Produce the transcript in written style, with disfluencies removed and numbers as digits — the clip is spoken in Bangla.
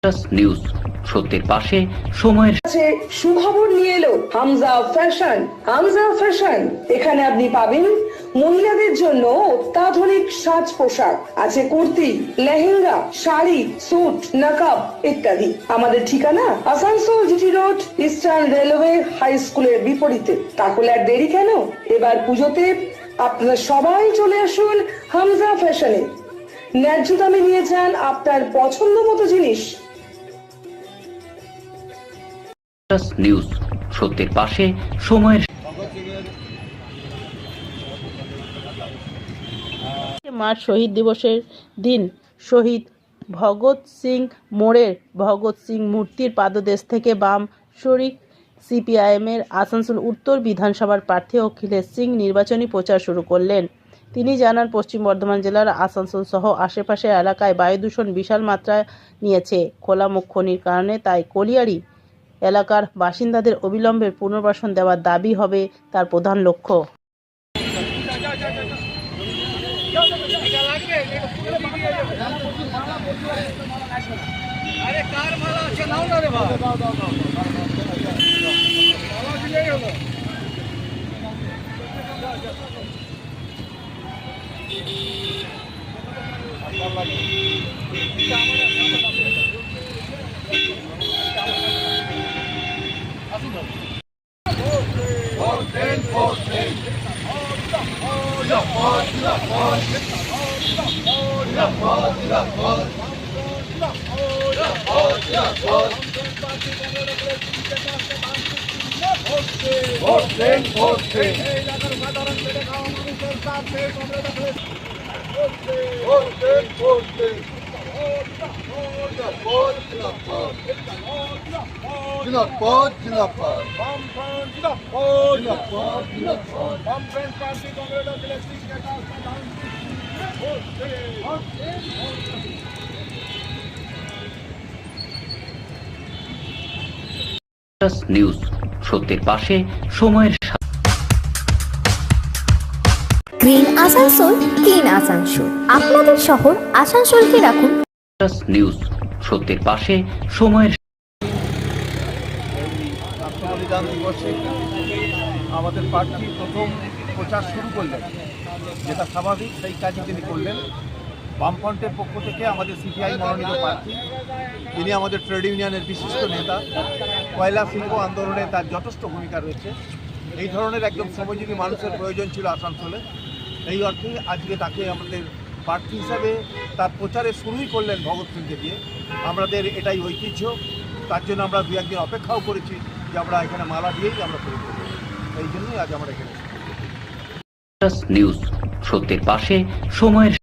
নিউজ সত্যের পাশে সময়ের কাছে সুখবর নিয়ে এলো হামজা ফ্যাশন। হামজা ফ্যাশন, এখানে আপনি পাবেন মহিলাদের জন্য অত্যাধুনিক সাজ পোশাক, আছে কুর্তি, লেহেঙ্গা, শাড়ি, স্যুট, নাকাব ইত্যাদি। আমাদের ঠিকানা Asansol GT road, eastern railway high স্কুলের বিপরীতে। তাহলে আর দেরি কেন, এবার পুজোতে আপনারা সবাই চলে আসুন হামজা ফ্যাশনে। ন্যায্য দামে নিয়ে যান আপনার পছন্দ মতো জিনিস। নিউজ সত্যের পাশে সময়ের মার্চ শহীদ দিবসের দিন শহীদ ভগৎ সিং মোড়ের ভগৎ সিং মূর্তির পাদদেশ থেকে বাম শরিক সিপিআইএমের আসানসোল উত্তর বিধানসভার প্রার্থী অখিলেশ সিং নির্বাচনী প্রচার শুরু করলেন। তিনি জানান, পশ্চিম বর্ধমান জেলার আসানসোল সহ আশেপাশের এলাকায় বায়ু দূষণ বিশাল মাত্রায় নিয়েছে। খোলা মুখ খনির কারণে তাই কলিয়ারি এলাকার বাসিন্দাদের অবিলম্বে পুনর্বাসন দেওয়ার দাবি হবে তার প্রধান লক্ষ্য। নিউজ সত্যের পাশে সময়ের গ্রিন আসানসোল, ক্লিন আসানসোল। আপনাদের শহর আসানসোলকে রাখুন নিউজ সত্যের পাশে সময়ের বলিদান দিবসে আমাদের প্রার্থী প্রথম প্রচার শুরু করলেন, যেটা স্বাভাবিক, সেই কাজই তিনি করলেন। বামফ্রন্টের পক্ষ থেকে আমাদের সিপিআই মনোনীত প্রার্থী, তিনি আমাদের ট্রেড ইউনিয়নের বিশিষ্ট নেতা। কয়লা শিল্প আন্দোলনে তার যথেষ্ট ভূমিকা রয়েছে। এই ধরনের একদম শ্রমজীবী মানুষের প্রয়োজন ছিল আসানসোলে। এই অর্থে আজকে তাকে আমাদের প্রার্থী হিসাবে তার প্রচারে শুরুই করলেন ভগৎ সিংকে দিয়ে। আমাদের এটাই ঐতিহ্য, তার জন্য আমরা দু একদিন অপেক্ষাও করেছি যে আমরা এখানে মালা দিয়েই আমরা শুরু করব। এই জন্যই আজ আমরা এখানে নিউজ সত্যের পাশে সময়ের